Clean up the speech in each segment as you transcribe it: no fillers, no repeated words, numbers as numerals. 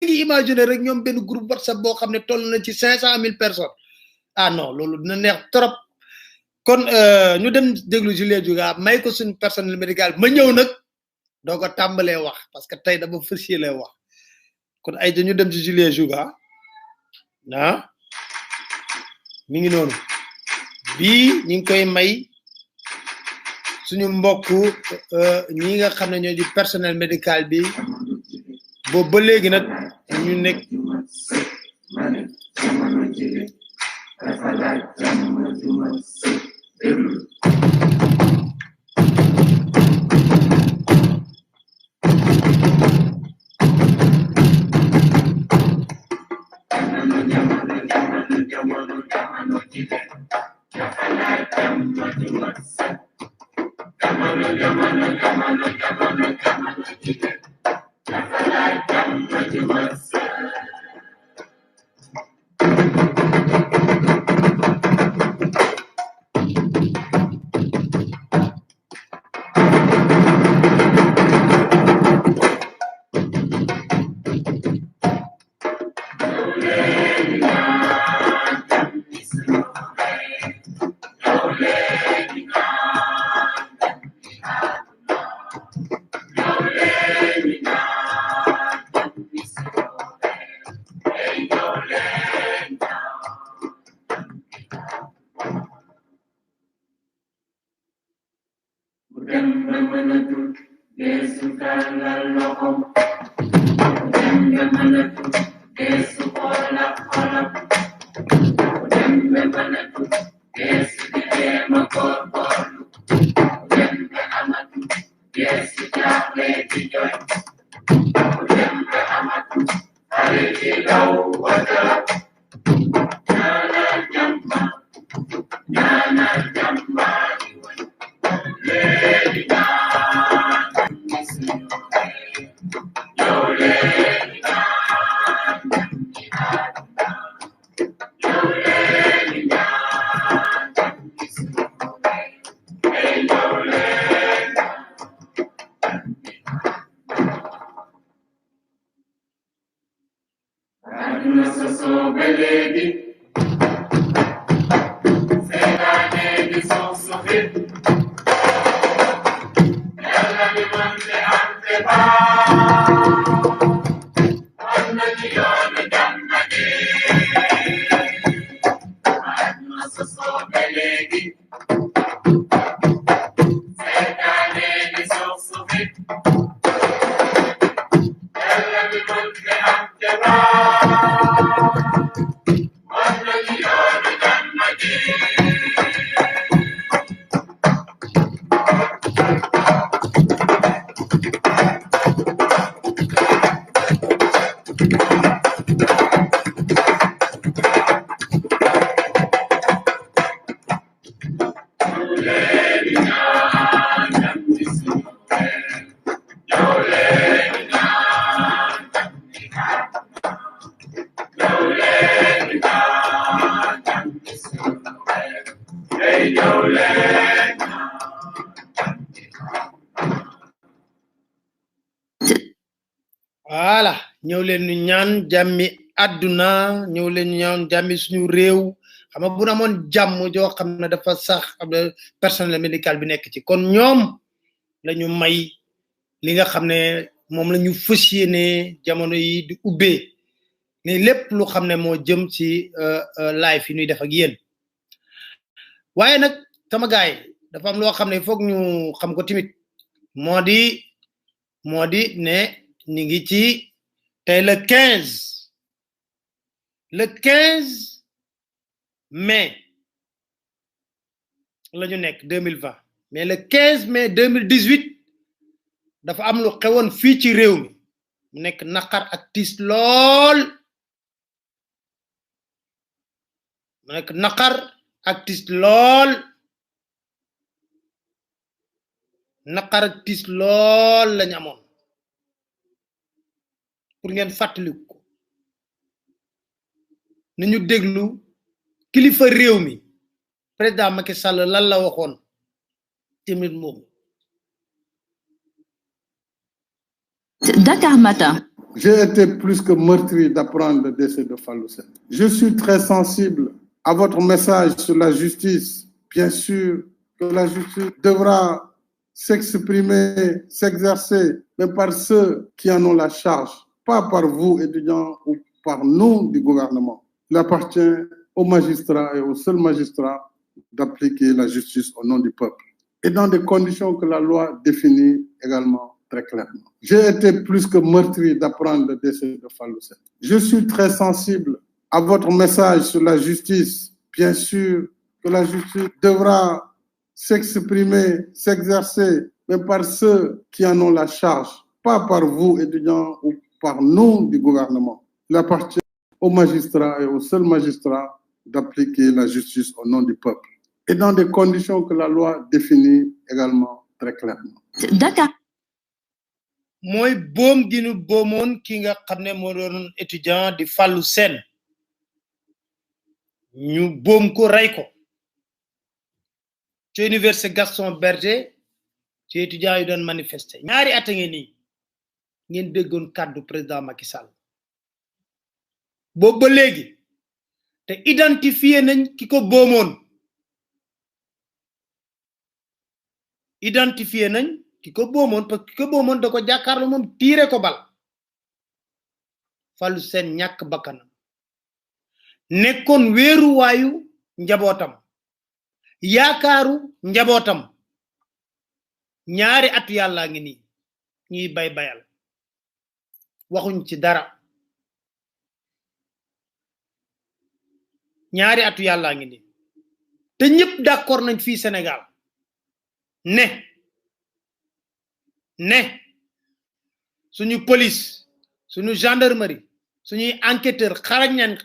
ngi imaginer rek ñoom benn groupe WhatsApp boo xam ne toll na ci 500 000 personnes ah non loolu dina neex trop kon ñu dem déglu Julien Diouf may ko suñu personnel médical ma ñëw nag doo ko tàmbalee wax parce que tey dama fas yéene wax kon ay dañu dem ci Julien Diouf ah mi ngi noonu bii ñu ngi koy may suñu mbokk ñi nga xam ne ñoo di personnel médical bi boobu ba léegi nag ñu nekk voilà ñëw leen ñu ñaan jàmmi àdduna ñëw leen ñu ñaan jàmmi suñu réew xam nga bu na amoon jàmm joo xam ne dafa sax am na personnel médical bi nekk ci kon ñoom lañu may li nga xam ne moom la ñu fas yéene jamono yi di ubbee ne lépp lu xam ne moo jëm ci live yi ñuy def ak yéen waaye nag sama gaay dafa am loo xam ne foog ñu xam ko timit moo di ne ni ngi ci tey le 15 mai la ñu nekk 2020 mais le 15 mai 2018 dafa am lu xewoon fii ci réew mi mu nekk naqar ak tiis lool mu nekk naqar ak tiis lool naqar ak tiis lool lañu amoon pour ngeen fàttaliku ko nañu déglu kilifa réew mi président Macky Sall lan la waxoon tamit moom Dakar Matin. J'ai été plus que meurtri d'apprendre le décès de Fallou Sène. Je suis très sensible à votre message sur la justice. Bien sûr que la justice devra s'exprimer, s'exercer, mais par ceux qui en ont la charge, pas par vous, étudiants, ou par nous du gouvernement. Il appartient aux magistrats et aux seuls magistrats d'appliquer la justice au nom du peuple et dans des conditions que la loi définit également très clairement. J'ai été plus que meurtri d'apprendre le décès de Fallou Sène. Je suis très sensible à votre message sur la justice. Bien sûr que la justice devra s'exprimer, s'exercer, mais par ceux qui en ont la charge, pas par vous, étudiants, ou par nous du gouvernement. Il appartient aux magistrats et aux seuls magistrats d'appliquer la justice au nom du peuple et dans des conditions que la loi définit également très clairement. D'accord. Moy boom gi nu boomoon ki nga xam ne moo doon étudiant di Fallou Sène ñu boom ko rey ko ci université Gaston Berger ci étudiant yu doon manifester ñaari at ngeen nii ngeen déggoon kàddu président Macky Sall boobu ba léegi te identifié nañ ki ko boomoon identifié nañ ki ko boomoon parce que ki ko boomoon da ko jàkkaarloo moom tiire ko bal Fallou Sène ñàkk bakkanam nekkoon wéeruwaayu njabootam yaakaaru njabootam ñaari atu yàlla ngi nii ñuy bay bayal waxuñ ci dara ñaari atu yàlla ngi nii te ñëpp d'accord nañ fii Sénégal ne suñu police suñu gendarmerie suñuy enquêteur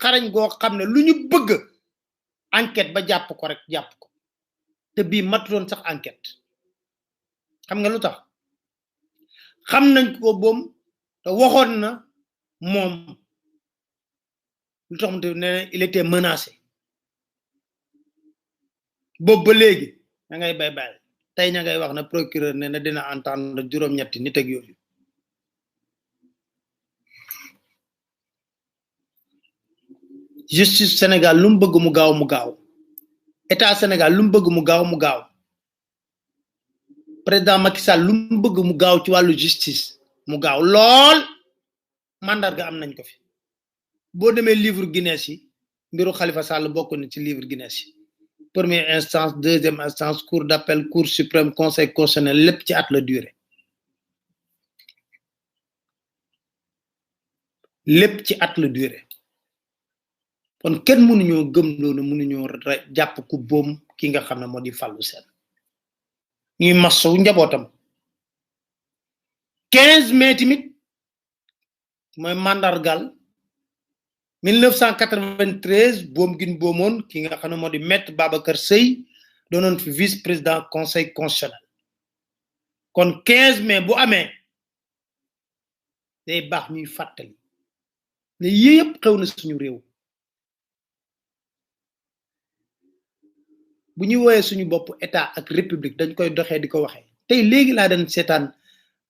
xarañ goo xam ne lu ñu bëgg enquête ba jàpp ko rek jàpp ko te bii matuloon sax enquête xam nga lu tax xam nañ ko boom te waxoon na moom lu tax mu te ne il était menacé boobu ba léegi da ngay bay tey ña ngay wax na procureur ne na dina entendre juróom-ñetti nit ak yooyu justice Sénégal lu mu bëgg mu gaaw état Sénégal lu mu bëgg mu gaaw président Macky Sall lu mu bëgg mu gaaw ci wàllu justice mu gaaw lool mandarga am nañ ko fi boo demee livre Guinness yi mbiru Khalifa Sall bokk na ci livre Guinness yi première instance deuxième instance cour d'appel cour suprême conseil constitutionnel lépp ci at la durée lépp ci at la durée kon kenn mënuñoo gëm loolu mënuñoo jàpp ku boom ki nga xam ne moo di Fallou Sène ñuy masawu njabootam 15 mai tamit mooy mandargal 1993 boom gin boomoon ki nga xam ne moo di maître Babacar Seye doonoon fi vice président conseil constitutionnel kon 15 mai bu amee day baax ñuy fàttali ne yëpp xew na suñu réew bu ñuy woowee suñu bopp état ak république dañ koy doxee di ko waxee tey léegi laa dem seetaan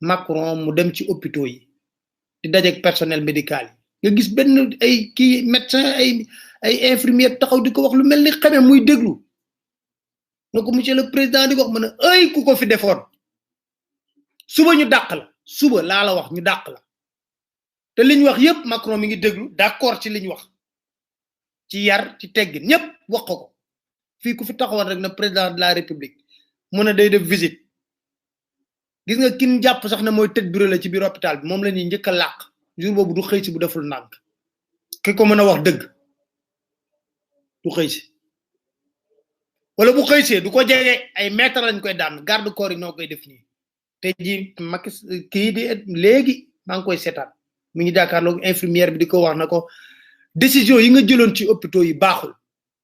Macron mu dem ci hôpitaux yi di dajeek personnel médical yi nga gis benn ay kii médecin ay infirmière taxaw di ko wax lu mel ni xamee muy déglu na ko monsieur le président di ko wax ma ne ay ku ko fi defoon suba ñu dàq la suba laa la wax ñu dàq la te liñ wax yépp Macron mi ngi déglu d'accord ci liñ wax ci yar ci teggin ñëpp wax ko fii ku fi taxawoon rek na président de la république mu ne day def visite gis nga kin jàpp sax ne mooy tëj bureau la ci biir hôpital bi moom la ñuy njëkk a làq jour boobu du xëy si bu deful ndànk ki ko mën a wax dëgg du xëy si wala bu xëy see du ko jege ay mètre lañ koy daan garde corps yi noo koy def nii te ji Macky kii di léegi maa ngi koy seetaan mi ngi jàkkaarloog infirmière bi di ko wax na ko décision yi nga jëloon ci hôpitaux yi baaxul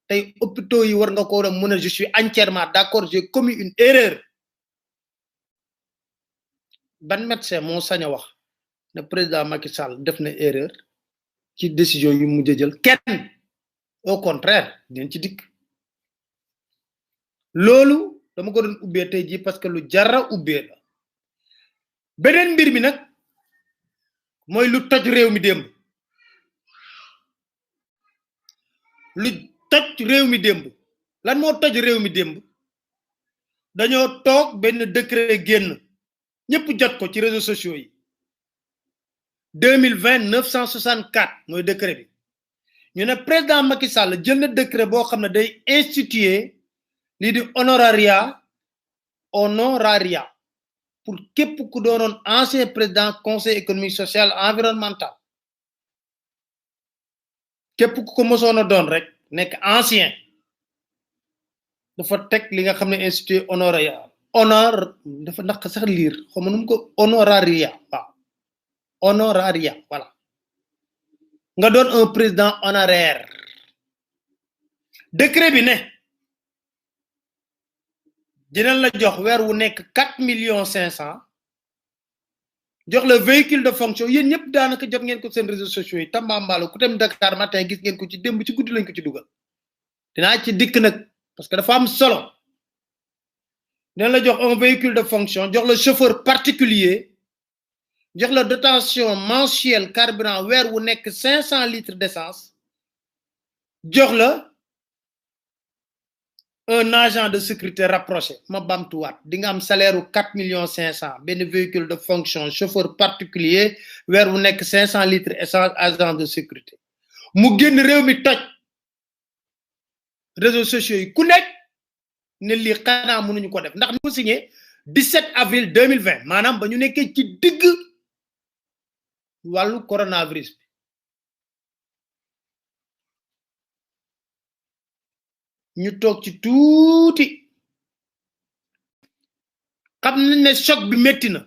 tey hôpitaux yi war nga ko war a mën a je suis entièrement d'accord j'ai commis une erreur ban médecin moo sañ a wax ne président Macky Sall def na erreur ci décision yu mu jël kenn au contraire dinañ ci dikk loolu dama ko doon ubbee tey ji parce que lu jara ubbee la beneen mbir mi nag mooy lu toj réew mi démb lu toj réew mi démb lan moo toj réew mi démb dañoo toog benn décret génn ñëpp jot ko ci réseaux sociaux yi 2020-964 mooy décret bi ñu ne président Macky Sall jël na décret boo xam ne day instituer lii di honoraria pour képp ku doonoon ancien président conseil économique social environnemental képp ku ko mosoon a doon rek nekk ancien dafa teg li nga xam ne institut honoraria dafa naq sax liir xaw ma nu mu ko honoraria waaw honoraria voilà nga doon un président honoraire décret bi ne dinañ la jox weer wu nekk 4,500,000 jox le véhicule de fonction yéen ñëpp daanaka jot ngeen ko seen réseaux sociaux yi Tambambalu ku dem Dakar matin gis ngeen ko ci démb ci guddi lañ ko ci dugal dinaa ci dikk nag parce que dafa am solo dinañ la jox un véhicule de fonction jox le chauffeur particulier jox la dotation mensuelle carburant weer wu nekk 500 litres d'essence jox la un agent de sécurité rapproché ma bamtuwaat di nga am salaire u 4,500,000 benn véhicule de fonction chauffeur particulier weer wu nekk 500 litres essence agent de sécurité mu génn réew mi toj réseaux sociaux yi ku nekk ne lii xanaa mënuñu ko def ndax ñu ko signé 17 avril 2020 maanaam ba ñu nekkee ci digg wàllu coronavirus bi ñu toog ci tuuti xam nañ ne choc bi métti na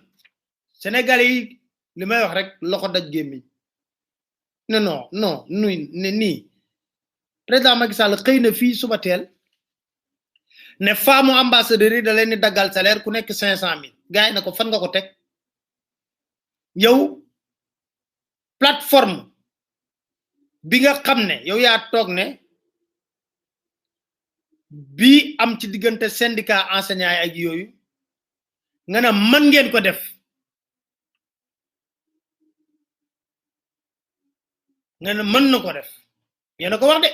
Sénégalais yi li may wax rek loxo daj gémmiñ non ne nii président Macky Sall xëy na fii suba teel ne faamu ambassadeur yi da leen di daggal salaire ku nekk 500,000 gars yi na ko fan nga ko teg yow plateforme bi nga xam ne yow yaa toog ne bii am ci diggante syndicat enseignant yi ak yooyu nga ne mën ngeen ko def nga ne mën na ko def yéen a ko wax de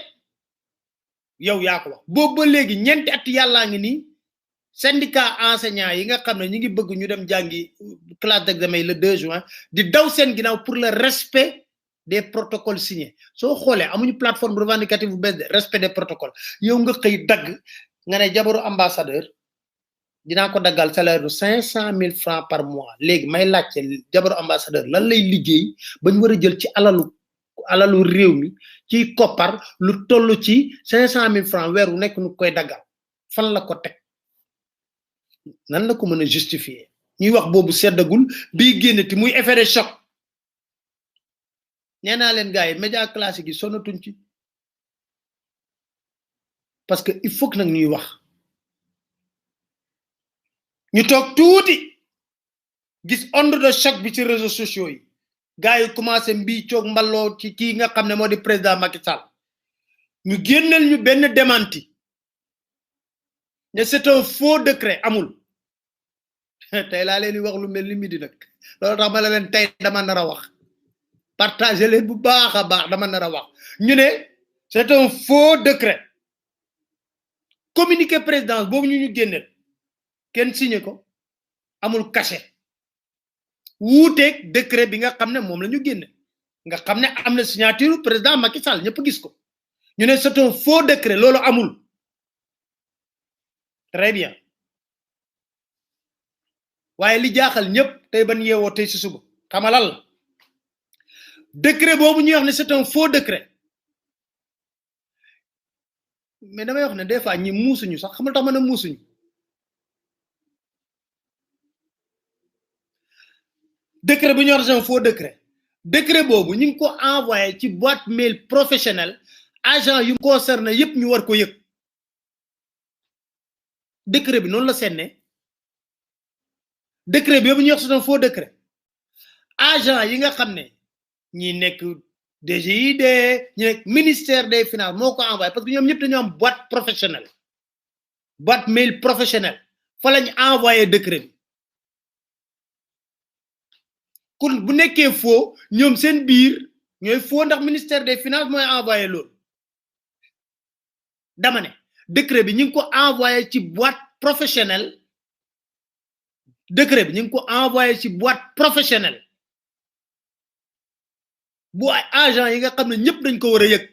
yow yaa ko wax boobu ba léegi ñeenti at yàllaa ngi nii syndicat enseignant yi nga xam ne ñi ngi bëgg ñu dem jàngi classe d'examen le 2 juin di daw seen ginnaaw pour le respect des protocoles signés soo xoolee amuñu plateforme revendicative bu bees de respect des protocoles yow nga xëy dagg nga ne jabaru ambassadeur dinaa ko daggal salaire de 500,000 francs par mois léegi may laajte jabaru ambassadeur lan lay liggéey ba ñu war a jël ci alalu réew mi ci koppar lu toll ci 500,000 francs weer wu nekk nu koy daggal fan la ko teg nan la ko mën a justifier ñuy wax boobu seddagul bii génnati muy effet de choc nee naa leen gars yi média classique yi sonatuñ ci parce que il faut que nag ñuy wax ñu toog tuuti gis onde de choc bi ci réseaux sociaux yi gars yi commencé mbii coog mballoo ci kii nga xam ne moo di président Macky Sall ñu génneel ñu benn démenti ne c'est un faux décret amul tey laa leen di wax lu mel ni midi nag loolu tax ma la leen tey dama nar a wax partager leen bu baax a baax dama nar a wax ñu ne c'est un faux décret communiqué présidence boobu ñu génneel kenn signé ko amul cachet wuuteeg décret bi nga xam ne moom la ñu génne nga xam ne am na signature président Macky Sall ñëpp gis ko ñu ne c'est un faux décret loolu amul très bien waaye li jaaxal ñëpp tey ban yeewoo tey si suba xamalal la décret boobu ñuy wax ne c'est un faux décret mais damay wax ne des fois ñi muusuñu sax xamal tax mën a muusuñu décret bu ñu wax c'est un faux décret boobu ñu ngi ko envoyé ci boîte mail professionnelle agent yu concerné yëpp ñu war ko yëg décret bi noonu la seenne décret bi yoobu ñu wax c'est un faux décret agent yi nga xam ne ñi nekk DGID ñi nekk ministère des finances moo ko envoyé parce que ñoom ñëpp dañoo am boîte professionnelle boîte mail professionnelle fa lañ envoyé décret bi kon bu nekkee faux ñoom seen biir ñooy faux ndax ministère des finances mooy envoyé loolu dama ne décret bi ñu ngi ko envoyé ci boîte professionnelle décret bi ñu ngi ko envoyé ci boîte professionnelle bu ay agent yi nga xam ne ñëpp dañ ko war a yëg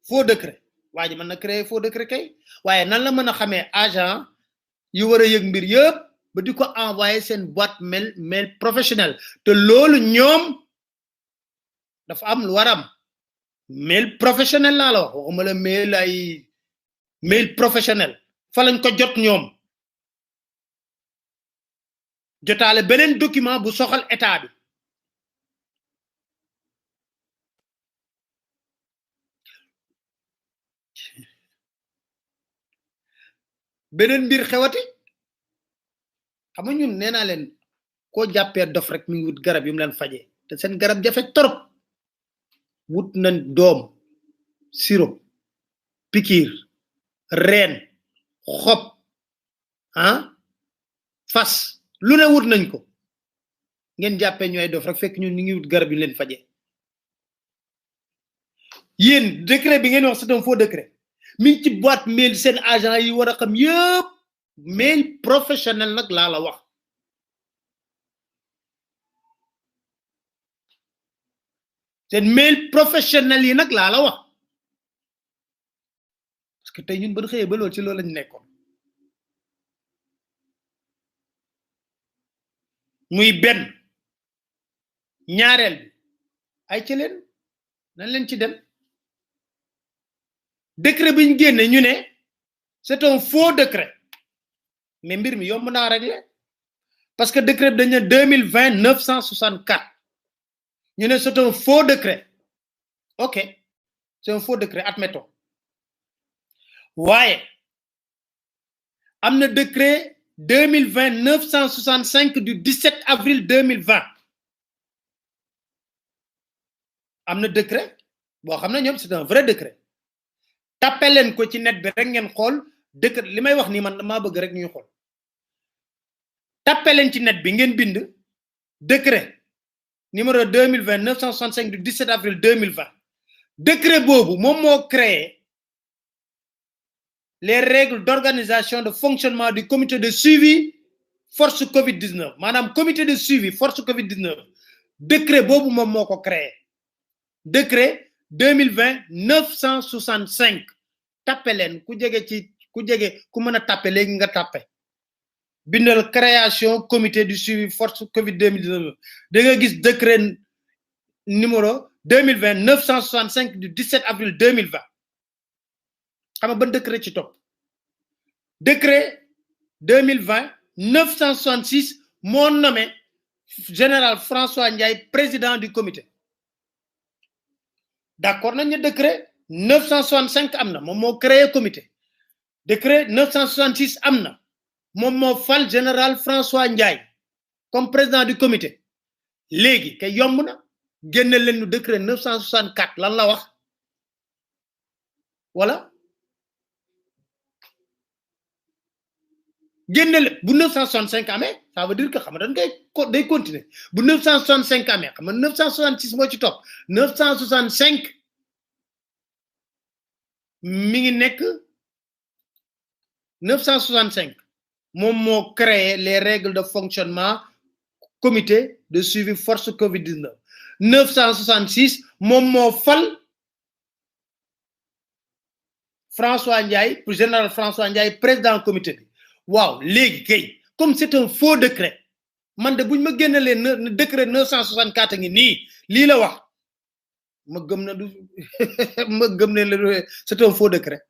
faux décret waa ji mën na créer faux décret kay waaye nan la mën a xamee agent yu war a yëg mbir yëpp ba di ko envoyé seen boîte mail professionnel te loolu ñoom dafa am lu war am mail professionnel laa la wax waxuma la mail ay mail professionnel fa lañ ko jot ñoom jotaale beneen document bu soxal état bi beneen mbir xewati xam nga ñun nee naa leen koo jàppee dof rek mi ngi wut garab yu mu leen faje te seen garab jafe torop wut nañ doom sirop pikiir reen xob fas lu ne wut nañ ko ngeen jàppee ñooy dof rek fekk ñun ñu ngi wut garab yu leen faje yéen décret bi ngeen wax c'est un faux décret mi ngi ci boîte mail seen agent yi war a xam yëpp mail professionnel nag laa la wax seen mail professionnel yi nag laa la wax parce que tey ñun ba xëyee ba loolu ci loolu lañu nekkoon muy benn ñaareel bi ay ci leen nañ leen ci dem décret bi ñu génne ñu ne c'est un faux décret mais mbir mi yomb naa régler parce que décret bi dañ ne 2020 964 ñu ne c'est un faux décret ok c'est un faux décret admettons waaye am na décret 2020 965 du 17 avril 2020 am na décret boo xam ne ñoom c'est un vrai décret tapé leen ko ci net bi rek ngeen xool décret li may wax nii man maa bëgg rek ñuy xool tapé leen ci net bi ngeen bind décret numéro 2020 965 du 17 avril 2020 décret boobu moom moo créé les règles d'organisation de fonctionnement du comité de suivi force Covid-19 maanaam comité de suivi force Covid-19 décret boobu moom moo ko créé décret 2020 965 tapé leen ku jege ku mën a tapé léegi nga tapé bindal création comité du suivi force Covid 2019 da nga gis décret numéro 2020 965 du 17 avril 2020 xam nga ban décret ci topp décret 2020 966 moo nommé général François Ndiaye président du comité d'accord nañ ne décret 965 am na moom moo créé comité décret 966 am na moom moo fal général François Ndiaye comme président du comité léegi kay yomb na génne leen nu décret 964 lan la wax voilà génne leen bu 965 amee ça veut dire que xam nga dañ koy day continuer bu 965 amee xam nga 966 moo ci topp 965 mi ngi nekk 965 moom moo créé les règles de fonctionnement comité de suivi force Covid-19 966 moom moo fal François Ndiaye pour général François Ndiaye président comité bi waaw léegi kay comme c'est un faux décret man de buñ ma génnalee décret 964 ngi nii lii la wax ma gëm na du ma gëm ne la c'est un faux décret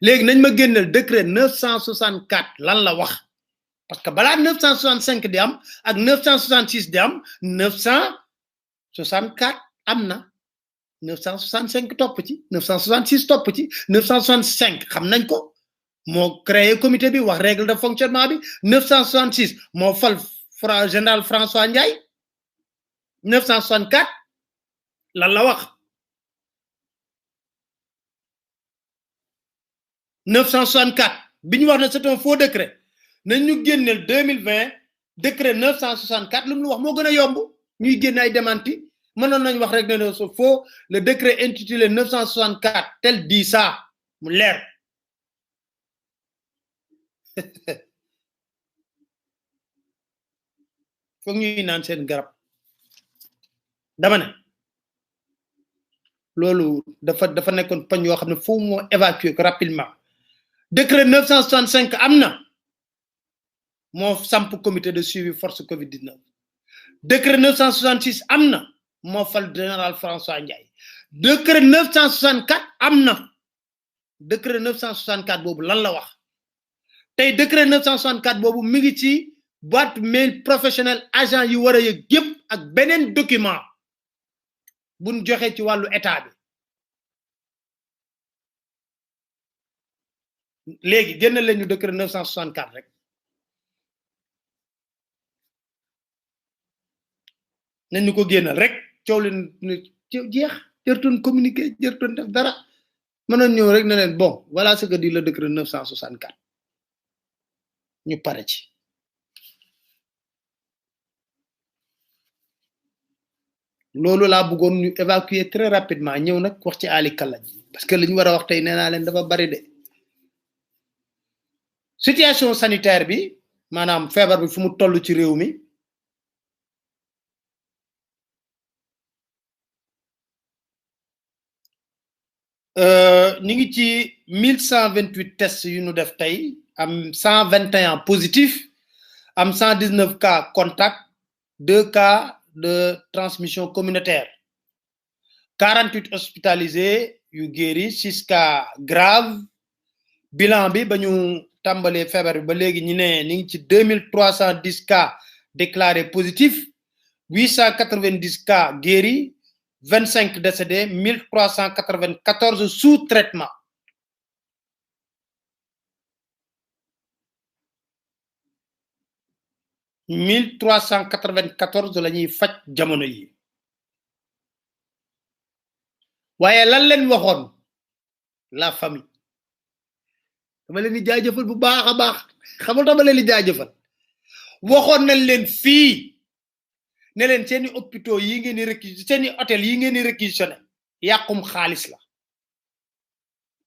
léegi nañ ma génneel décret 964 lan la wax parce que balaa 965 di am ak 966 di am 964 am na 965 topp ci 966 topp ci 965 xam nañ ko moo créé comité bi wax règle de fonctionnement bi 966 moo fal général François Ndiaye 964 lan la wax 964 bi ñu wax ne c'est un faux décret nañ ñu génneel 2020 décret 964 lu mu wax moo gën a yomb ñuy génn ay démenti mënoon nañ wax rek ne c'est faux le décret intitulé 964 tel dit ça mu leer foog ñuy naan seen garab dama ne loolu dafa nekkoon pañ yoo xam ne foo moo évacuer ko rapidement décret 965 am na moo samp comité de suivi force Covid-19 décret 966 am na moo fal général François Ndiaye décret 964 am na décret 964 boobu lan la wax tey décret 964 boobu mi ngi ci boîte mail professionnel agent yi war a yëg yëpp ak beneen document buñ joxe ci wàllu état bi léegi génn leen ñu décret 964 rek nañ ñu ko génnal rek coow leen jeex jërtoon communiquer jërtoon def dara mënoon ñëw rek ne leen bon voilà ce que dit le décret 964 ñu pare ci loolu laa bëggoon ñu évacuer très rapidement ñëw nag wax ci Ali Kalla parce que li ñu war a wax tey nee naa leen dafa bari de situation sanitaire bi maanaam feebar bi fu mu toll ci réew mi ñu ngi ci 1128 tests yu ñu def tey am 121 positifs am 119 cas contact 2 cas de transmission communautaire 48 hospitalisés yu guéri 6 cas grave bilan bi ba ñu tàmbalee feebar bi ba léegi ñu ne ñu ngi ci 2310 cas déclarés positifs 890 cas guéris 25 décédés 1394 sous traitement mille trois cent quatre-vingt-quatorze la ñuy faj jamono yi waaye lan leen waxoon la famille dama leen di jaajëfal bu baax a baax xamul dama leen di jaajëfal waxoon nañ leen fii ne leen seeni hôpitaux yi ngeen di réquisitionné seeni hôtel yi ngeen di réquisitionné yàqum xaalis la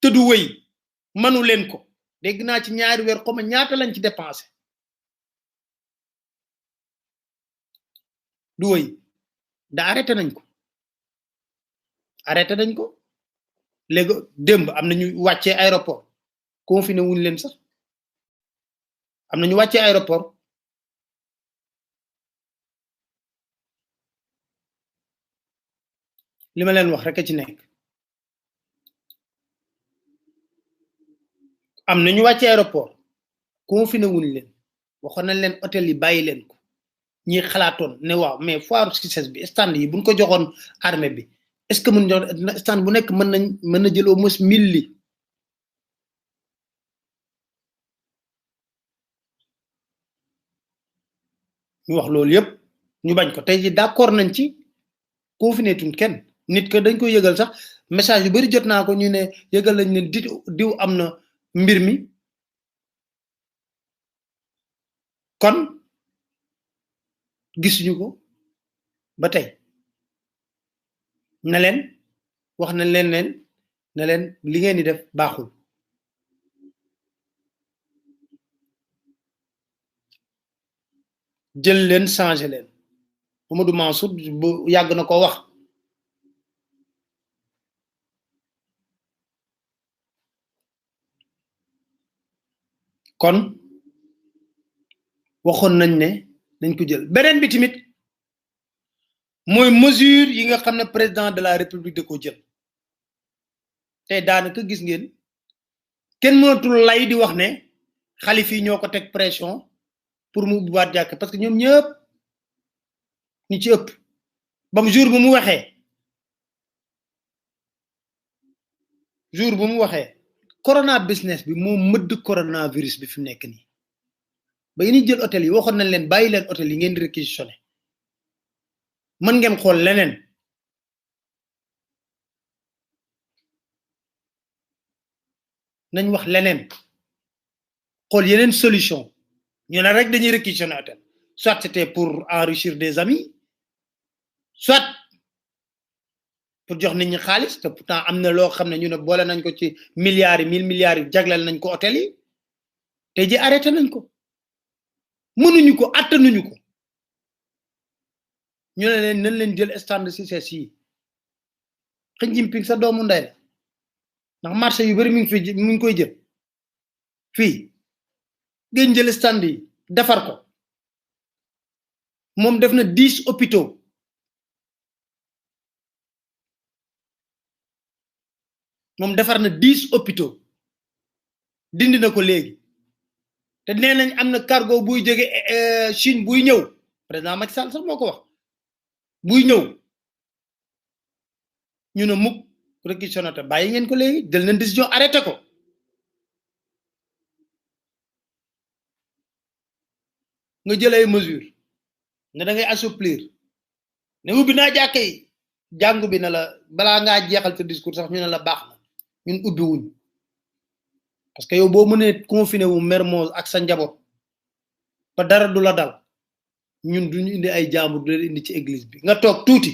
te du wéy manu leen ko dégg naa ci ñaari weer xoma ñaata lañ ci dépensé du wéy da arrêté nañ ko léegi démb am na ñu wàccee aéroport confiné wuñ leen sax am na ñu wàccee aéroport li ma leen wax rek a ci nekk am na ñu wàccee aéroport confiné wuñ leen waxoon nañ leen hôtel yi bàyyi leen ko ñi xalaatoon ne waaw mais foire succès bi stand yi buñ ko joxoon armée bi est-ce que mën stand bu nekk mën na jël au moins 1000 li ñu wax loolu yëpp ñu bañ ko tey ji d'accord nañ ci confiné tuñ kenn nit que dañ ko yëgal sax message yu bari jot naa ko ñu ne yëgal lañ ne diw am na mbir mi kon gisuñu ko ba tey na leen wax na leen ne leen li ngeen di def baaxul jël leen changé leen Mamadou Mansour bu yàgg na ko wax kon waxoon nañ ne dañ ko jël beneen bi tamit mooy mesure yi nga xam ne président de la république da ko jël tey daanaka gis ngeen kenn mënatul lay di wax ne xalif yi ñoo ko teg pression pour mu ubbiwaat jàkk parce que ñoom ñëpp ñu ci ëpp bam jour bu mu waxee corona business bi moo mëdd coronavirus bi fi mu nekk nii ba yéen jël hôtel yi waxoon nañ leen bàyyi leen hôtel yi ngeen di réquisitionné mën ngeen xool leneen nañ wax leneen xool yeneen solution ñu ne rek dañuy réquisitionné hôtel soit c'était pour enrichir des amis soit pour jox nit ñi xaalis te pourtant am na loo xam ne ñu ne boole nañ ko ci milliards yi 1000 milliards yi jagleel nañ ko hôtel yi te ji arrêté nañ ko mënuñu ko attanuñu ko ñu ne leen nañ leen jël stand CICES yi Xi Jinping sa doomu ndey la ndax marché yu bari mi ngi koy jël fii ngeen jël stand yi defar ko moom def na 10 hôpitaux moom defar na 10 hôpitaux dindi na ko léegi te nee nañ am na cargo buy jóge Chine buy ñëw président Macky Sall sax moo ko wax buy ñëw ñu ne mukk réquisitionné te bàyyi ngeen ko léegi jël nañ décision arrêté ko nga jël ay mesures ne da ngay assouplir ne ubbi naa jàkka yi jàngu bi ne la balaa ngaa jeexal sa discours sax ñu ne la baax na ñun ubbi wuñ parce que yow boo mënee confiné wu Mermoz ak sa njaboot ba dara du la dal ñun duñu indi ay jàmbur du leen indi ci église bi nga toog tuuti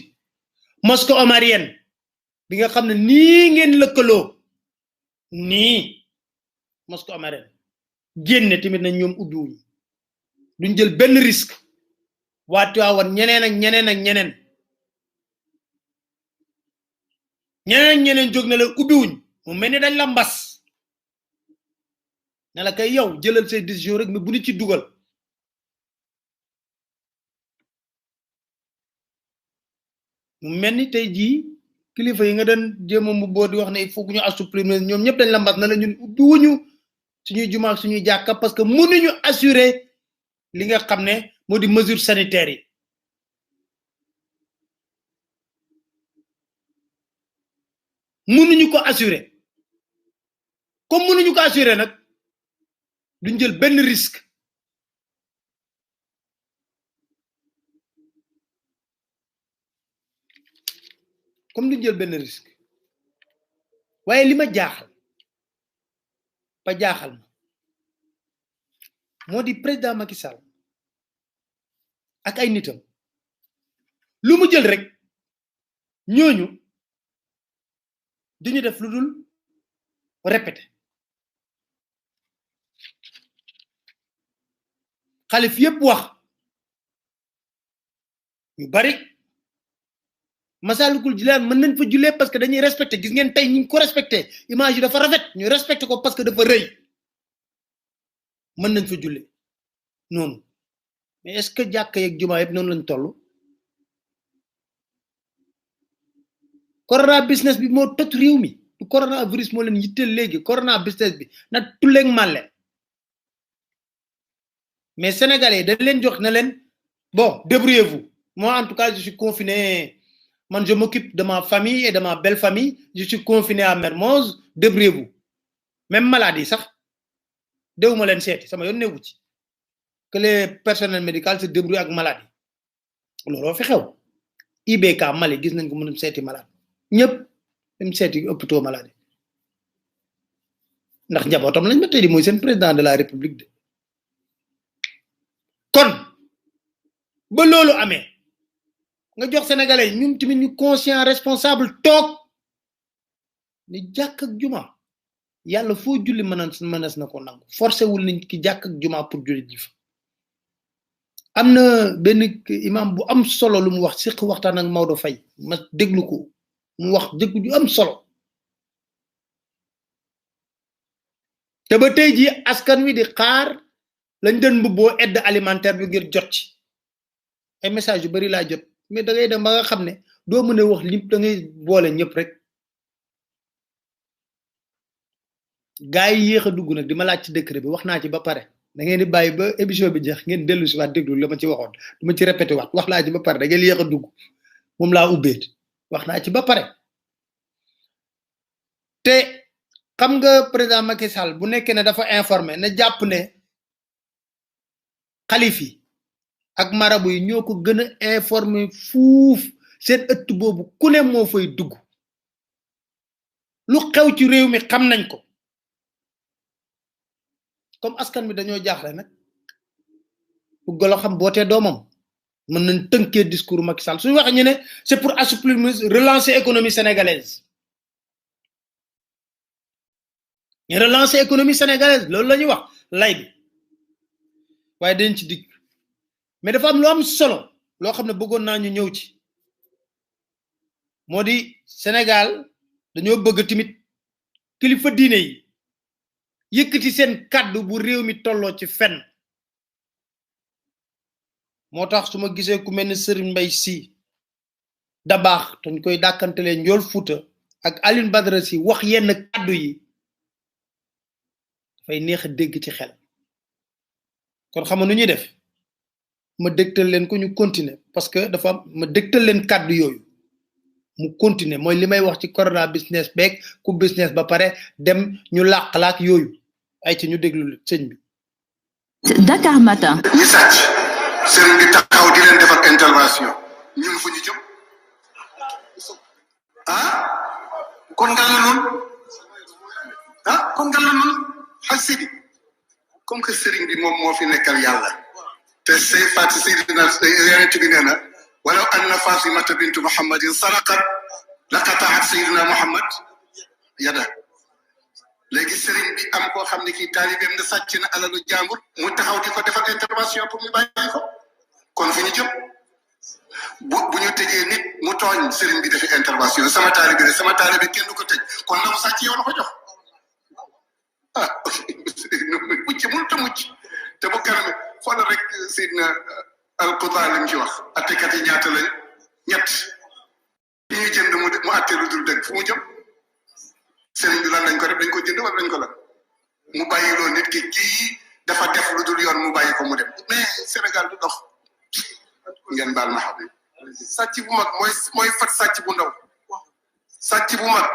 mosquée omarienne bi nga xam ne nii ngeen lëkkaloo nii mosquée omarienne génne tamit nañ ñoom ubbi wuñ duñ jël benn risque waati waawoon ñeneen ak ñeneen ak ñeneen jóg na la ubbi wuñ mu mel ni dañ la mbas ne la kay yow jëlal say décision rek mais bu ñu ci dugal mu mel ni tey jii kilifa yi nga doon jéem a mu boo di wax ne il faut que ñu assouplir ñoom ñëpp dañ la mbas na la ñun ubbi wuñu suñuy jumaa ak suñuy jàkka parce que mënuñu assurer li nga xam ne moo di mesure sanitaire yi mënuñu ko assurer comme mënuñu ko assurer nag duñ jël benn risque comme duñ jël benn risque waaye li ma jaaxal ba jaaxal ma moo di président Macky Sall ak ay nitam lu mu jël rek ñooñu duñu def lu dul répété xalif yépp wax ñu bari Massalikul Jinaan mën nañ fa jullee parce que dañuy respecté gis ngeen tey ñu ko respecté image yi dafa rafet ñu respecté ko parce que dafa rëy mën nañ fa jullee noonu mais est-ce que jàkka yeeg jumaa yëpp noonu lañ toll corona business bi moo toj réew mi du coronavirus moo leen yitteel léegi corona business bi na tulleeg màlle mais sénégalais dañ leen jox na leen bon débrouillez-vous moi en tout cas je suis confiné man je m'occupe de ma famille et de ma belle famille je suis confiné à Mermoz débrouillez-vous même maladie sax déwuma leen seeti sama yoon newu ci que les personnels médicaux se débrouillent ak maladie looloo fi xew IBK Mali gis nañ ko mën seeti malade ñëpp dem seeti hôpital maladie ndax njabootam lañ ma tey di mooy seen président de la république de kon ba loolu amee nga jox sénégalais ñun tamit ñu conscient responsable toog ni jàkk ak juma yàlla foo julli mënees na ko nangu forcé wul nañ ki jàkk ak juma pour julli ji fa am na benn imam bu am solo lu mu wax siq waxtaan ak Maodo Faye ma déglu ko mu wax dëgg ju am solo te ba tey ji askan wi di xaar lañ doon mbubboo aide alimentaire bi ngir jot ci ay message yu bari laa jot mais da ngay dem ba nga xam ne doo mën a wax lim da ngay boole ñëpp rek gaa yi yéex a dugg nag di ma laaj ci décret bi wax naa ci ba pare da ngeen di bàyyi ba émission bi jeex ngeen dellu si waat déglu la ma ci waxoon du ma ci répété waat wax naa ci ba pare da ngeen yéex a dugg moom laa ubbeet wax naa ci ba pare te xam nga président Macky Sall bu nekkee ne dafa informé na jàpp ne xalif yi ak marabu yi ñoo ko gën a informé fuuf seen ëtt boobu ku ne moo fay dugg lu xew ci réew mi xam nañ ko comme askan bi dañoo jaaxle nag bu golo xam bootee doomam mën nañ tënkee discours Macky Sall suñu wax ñu ne c'est pour assouplir relancer économie sénégalaise relancer économie sénégalaise loolu la ñuy wax lay bi waaye dañ ci digg mais dafa am lu am solo loo xam ne bëggoon naa ñu ñëw ci moo di Sénégal dañoo bëgg tamit kilifa diine yi yëkkati seen kàddu bu réew mi tolloo ci fenn moo tax su ma gisee ku mel ni Serigne Mbaye Sy Dabakh dañ koy dàkkantelee Njool Fuuta ak Alioune Badara Sy wax yenn kàddu yi dafay neex a dégg ci xel kon xam nga nu ñuy def ma dégtal leen ko ñu continuer parce que dafa ma dégtal leen kàddu yooyu mu continuer mooy li may wax ci corona business beeg ku business ba pare dem ñu làq-laak yooyu ay ci ñu déglu sëñ bi. Dakar Matin. ñi sàcc sëriñ bi taxaw di leen defal intervention ñun fu ñu jëm kon nga la noonu kon nga la noonu xaj sidi comme que sëriñ bi moom moo fi nekkal yàlla te say fati sayyidina yonent bi nee na walaw anna Fatimata bintu Muhammadin saraqat laqata'at sayyidina Muhammad yada léegi sëriñ bi am koo xam ne kii taalibeem na sàcc na alalu jàmbur mu taxaw di ko defal intervention pour ñu bàyyi ko kon fi ñu jëm bu ñu tëjee nit mu tooñ sëriñ bi defi intervention sama taalibe kenn du ko tëj kon la mu sàcc yow la ko jox mucc mënut a mucc te bu kanam xoolal rek Seydina Al-Qudra li mu ci wax attekat yi ñaata lañ ñett yi ñu jënd mu atte lu dul dëgg fu mu jëm sëriñ bi lan lañ ko def dañ ko jënd wala dañ ko la mu bàyyi loolu nit ki kii dafa def lu dul yoon mu bàyyi ko mu dem mais Sénégal du dox ngeen baal ma xam sàcc bu mag mooy fat sàcc bu ndaw sàcc bu mag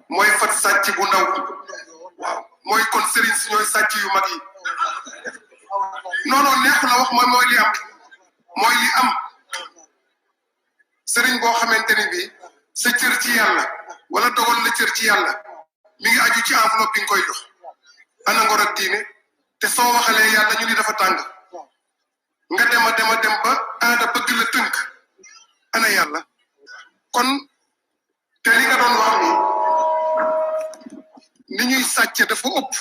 mooy fat sàcc bu ndaw waaw mooy kon sëriñ si ñooy sàcc yu mag yi non neex na wax mooy li am sëriñ boo xamante ni bi sa cër ci yàlla wala dogal la cër ci yàlla mi ngi aju ci enveloppe bi nga koy jox ana ngor ak diine te soo waxalee yàlla ñu ni dafa tàng nga dem ba aada bëgg la tënk ana yàlla kon te li nga doon wax ni ñuy sàcce dafa ëpp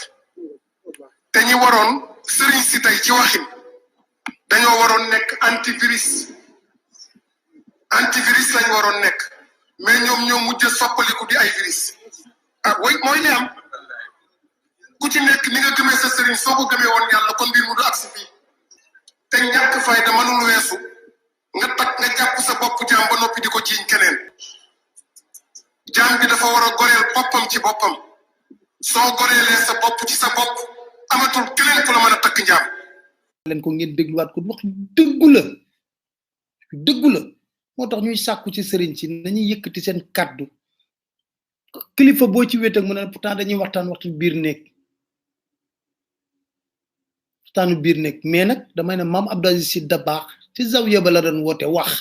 te ñi waroon sëriñ si tey ci waxin dañoo waroon nekk antivirus lañ waroon nekk mais ñoom ñoo mujj soppaliku di ay virus way mooy li am ku ci nekk ni nga gëmee sa sëriñ soo ko gëmee woon yàlla kon mbir mu du agsi fii te ñàkk fayda mënul weesu nga jàpp sa bopp jaam ba noppi di ko jiiñ keneen jaam bi dafa war a goreel boppam ci boppam soo goreelee sa bopp ci sa bopp amatul keneen ku la mën a takk njaam leen ko ngeen dégluwaat ko wax dëggu la moo tax ñuy sàkku ci sëriñ ci nañuy yëkkati seen kàddu kilifa boo ci wéet ak mu ne pourtant dañuy waxtaan biir néeg waxtaanu biir néeg mais nag damay ne maam Abdou Aziz Sy Dabakh ci zawiya ba la doon woote wax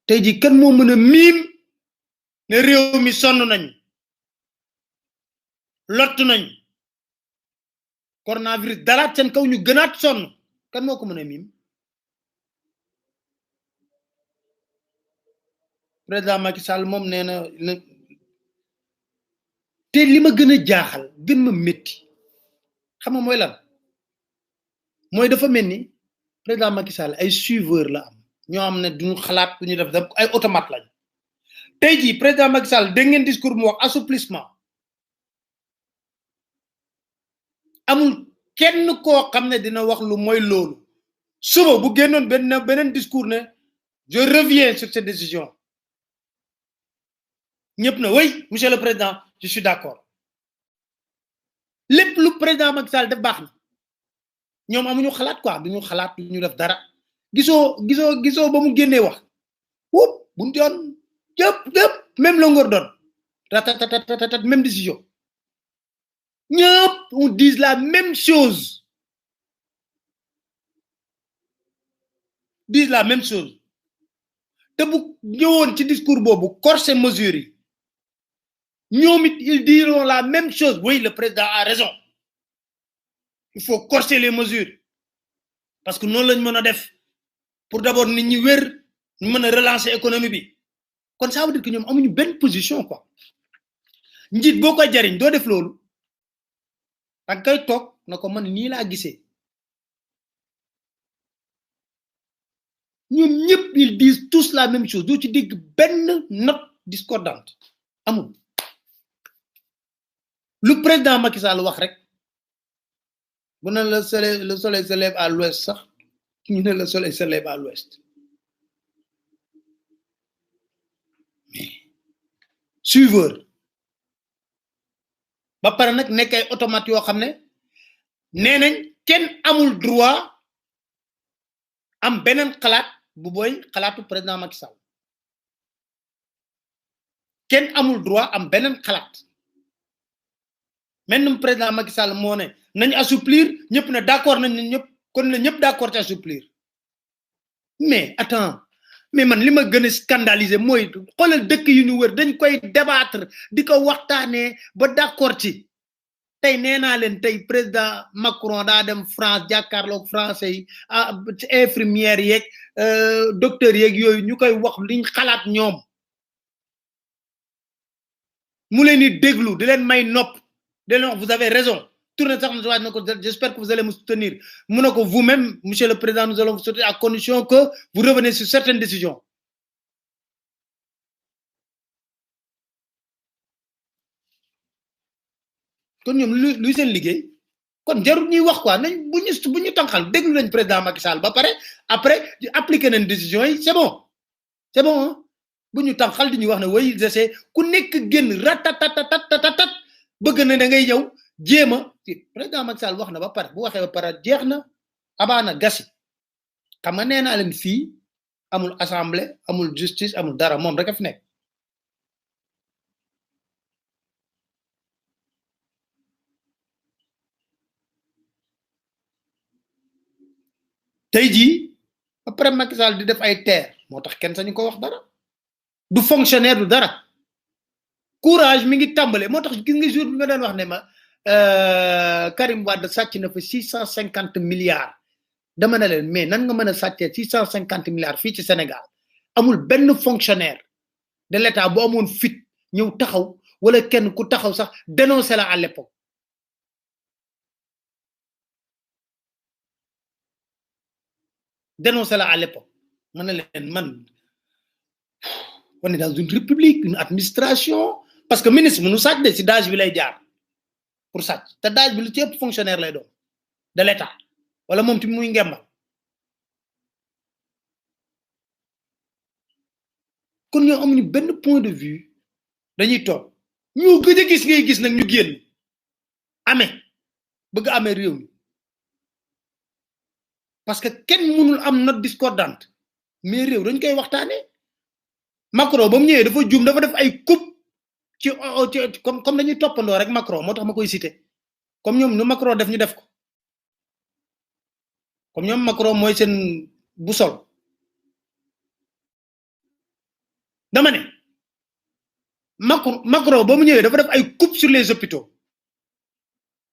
tey ji kan moo mën a miim ne réew mi sonn nañu lott nañu coronavirus dalaat seen kaw ñu gënaat sonn kan moo ko mën a miim président Macky Sall moom nee na te li ma gën a jaaxal gën ma métti xam nga mooy lan mooy dafa mel ni président Macky Sall ay suiveur la am ñoo am ne duñu xalaat duñu def ay automate lañ tey jii président Macky Sall dégg ngeen discours mu wax assouplissement amul kenn koo xam ne dina wax lu mooy loolu suba bu génnoon beneen discours ne je reviens sur cette décision ñëpp na oui monsieur le président je suis d'accord lépp lu président Macky Sall def baax na ñoom amuñu xalaat quoi duñu xalaat duñu def dara gisoo ba mu génnee wax wup buñ doon yëpp même longueur d'onde ratatatat même décision ñëpp on dit la même chose te bu ñëwoon ci discours boobu corser mesures yi ñoom it ils diront la même chose oui le président a raison il faut corser les mesures parce que non lañ mëna def pour d'abord nit ñi wër ñu mëna relancer économie bi kon ça veut dire que ñom amuñu benn position quoi njit boko jariñ do def lolu ak kay tok nako man ni la gisé ñom ñep ils disent tous la même chose do ci dégg benn note discordante amul le président Macky Sall wax rek bu na le soleil se lève à l'ouest sax ñu ne le soleil se lève à l'ouest mais suiveur ba paré nak nek ay automate yo xamné nenañ kenn amul droit am benen xalaat bu boy xalaatu président Macky Sall kenn amul droit am benen xalaat même président Macky Sall mo né nañ assouplir ñep né d'accord nañ ñep kon la ñep d'accord ci assouplir mais attends mais man lima gëna scandaliser moy xolal dëkk yu ñu wër dañ koy débattre diko waxtané ba d'accord ci tay néna len tay président Macron da dem France jakarlo français yi infirmière yek docteur yek yoy ñukay wax liñ xalaat ñom mu leen di déglu di leen may nopp de leen vous avez raison tournez sax j'espère que vous allez me soutenir munako vous-même monsieur le président nous allons vous soutenir à condition que vous revenez sur certaines décisions kon ñom luy seen liggéey kon jarul ñuy wax quoi nañ buñu tankal déglu nañ président Macky Sall ba paré après appliquer nañ décision yi c'est bon hein? buñu tankal di ñu wax né way ils essaient ku nekk genn ratatatatat bëgg na da ngay ñew jéema président Macky Sall wax na ba paré bu waxé ba paré jeexna abana gassi xam nga néna leen fi amul assemblée amul justice amul dara mom rek fa nek tay ji après Macky Sall di def ay terre motax ken sañu ko wax dara du fonctionnaire du dara courage mi ngi tambalé motax gis nga jour bi nga doon wax né ma Karim Wade sàcc na fa 650 milliards dama ne leen mais nan nga mën a sàccee 650 milliards fii ci Sénégal amul benn fonctionnaire de l'État bu amoon fit ñëw taxaw wala kenn ku taxaw sax dénoncer la à l'époque man na leen man on est dans une république une administration parce que ministre mënu sàcc de ci dage bi lay jaar pour sàcc te dage bi lu ci ëpp fonctionnaire lay doon de l'État wala moom tamit muy ngembal kon ñoo amuñu benn point de vue dañuy toog ñu gëj a gis ngay gis nag ñu génn amee bëgg amee réew mi parce que kenn mënul am note discordante mais réew dañ koy waxtaane Macron ba mu ñëwee dafa juum dafa def ay coupe ci comme dañuy toppandoo rek Macron moo tax ma koy citer comme ñoom nu Macron def ñu def ko comme ñoom Macron mooy seen boussole dama ne Macron ba mu ñëwee dafa def ay coupe sur les hôpitaux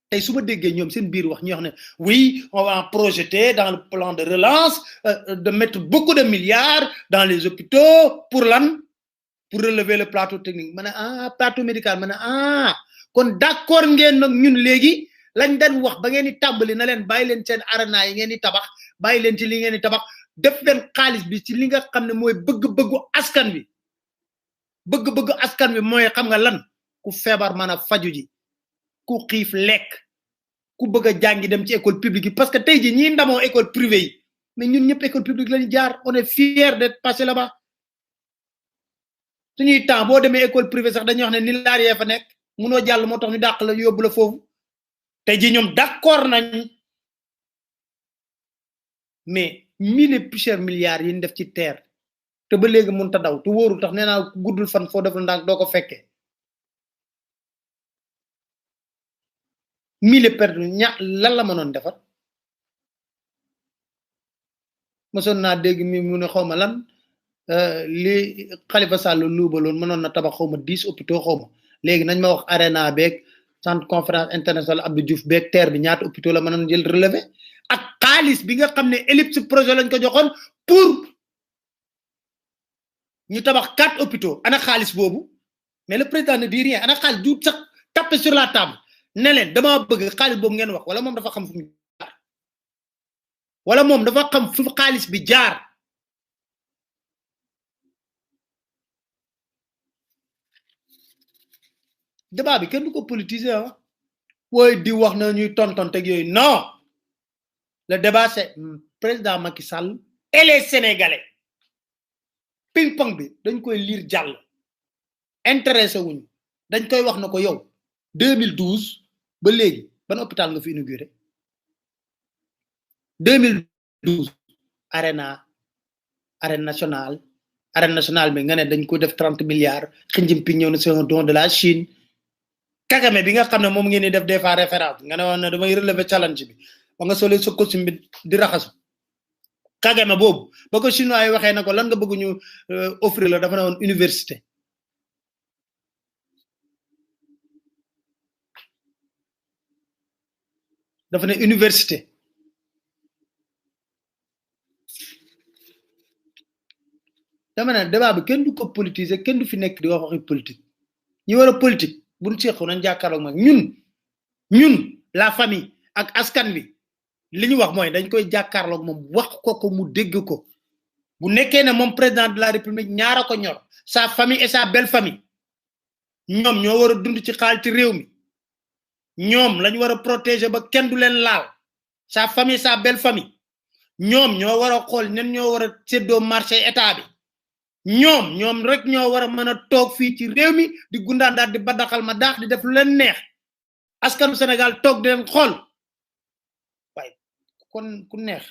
tey su ma déggee ñoom seen biir wax ñu wax ne oui on va projeter dans le plan de relance de mettre beaucoup de milliards dans les hôpitaux pour lan pour relever le plateau technique ma ne plateau médical ma ne kon d'accord ngeen nag ñun léegi lañ daan wax ba ngeen di tàmbali na leen bàyyi leen seen arena yi ngeen di tabax bàyyi leen ci li ngeen di tabax def leen xaalis bi ci li nga xam ne mooy bëgg-bëggu askan bi bëgg-bëggu askan bi mooy xam nga lan ku feebar mën a faju ji ku xiif lekk ku bëgg a jàngi dem ci école publique yi parce que tey ji ñi ndamoo école privée yi mais ñun ñëpp école publique lañu jaar on est fier d'être passé là-bas suñuy temps boo demee école privée sax dañuy wax ne ni laar yee fa nekk munoo jàll moo tax ñu dàq la yóbbu la foofu tey ji ñoom d'accord nañ mais 1000 et plus milliards yi ñu def ci terre te ba léegi mënut a daw te wóorul tax nee naa guddul fan foo def ndànk doo ko fekkee 1000 perdu lan la mënoon defar mësoon naa dégg mi mu ne xawma lan li Khalifa Sall luubaloon mënoon na tabax xawma 10 hôpitaux xawma léegi nañ ma wax arena beeg centre conférence internationale Abdou Diouf beeg terre bi ñaata hôpitaux la mënoon jël relevé ak xaalis bi nga xam ne ellipse projet lañ ko joxoon pour ñu tabax 4 hôpitaux ana xaalis boobu mais le président ne dit rien ana xaalis du sax tapé sur la table ne leen dama bëgg xaalis boobu ngeen wax wala moom dafa xam fu mu jaar wala moom dafa xam fu xaalis bi jaar débat bi kenn du ko politiser ah wooy di wax na ñuy tontonte ak yooyu non le débat c'est président Macky Sall et les Sénégalais ping pong bi dañ koy lire jàll intéressé wuñu dañ koy wax na ko yow 2012 ba léegi ban hôpital nga fi inauguré 2012 arène nationale bi nga ne dañ ko def 30 milliards xinjim pi ñëw na c'est un don de la Chine Kagame bi nga xam ne moom ngeen di def des fois référence nga ne woon ne damay relever challenge bi ba nga solee sa costume bi di raxasu Kagame boobu ba ko chinois yi waxee na ko lan nga bëgg ñu offrir la dafa ne woon université dafa ne université dama ne débat bi kenn du ko politiser kenn du fi nekk di wax waxi politique ñi war a politique buñ seexu nañ jàkkaarloog mag ñun la famille ak askan bi li ñu wax mooy dañ koy jàkkaarloog moom wax ko mu dégg ko bu nekkee ne moom président de la république ñaara ko ñor sa famille et sa belle famille ñoom ñoo war a dund ci xaal ci réew mi ñoom lañ war a protéger ba kenn du leen laal sa famille sa belle famille ñoom ñoo war a xool ñen ñoo war a séddoo marché état bi ñoom rek ñoo war a mën a toog fii ci réew mi di gundaandaat di badaxal ma daax di def lu leen neex askanu Sénégal toog di leen xool waaye kon ku neex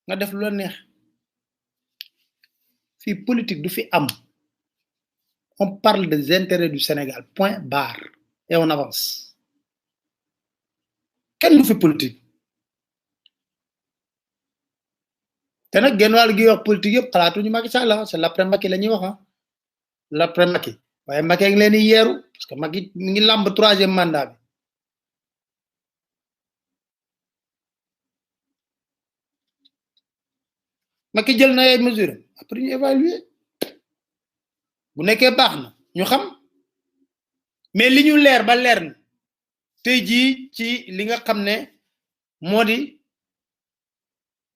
nga def lu leen neex fii politique du fi am on parle des intérêts du Sénégal point barre et on avance kenn du fi politique te nag genn wàll gi wax politique yëpp xalaatuñu Macky Sall c'est l'après Macky la ñuy wax ah l'après Macky waaye Macky ngi leen di yeeru parce que Macky mi ngi làmb 3e mandat bi Macky jël na ay mesures après ñu évaluer bu nekkee baax na ñu xam mais li ñu leer ba leer na tey jii ci li nga xam ne moo di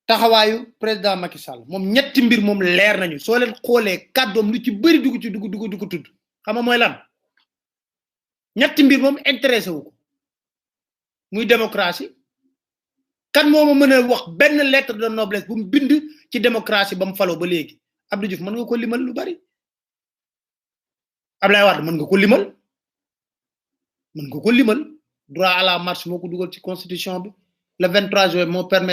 taxawaayu président Macky Sall moom ñetti mbir moom leer nañu soo leen xoolee kàddoom lu ci bëri dugg tudd xam nga mooy lan ñetti mbir moom intéressé wu ko muy démocratie kan moo ma mën a wax benn lettre de noblesse bu mu bind ci démocratie ba mu faloo ba léegi Abdou Diouf mën nga ko limal lu bari Ablaye Wade mën nga ko limal droit à la marche moo ko dugal ci constitution bi le 23 juin moo permettre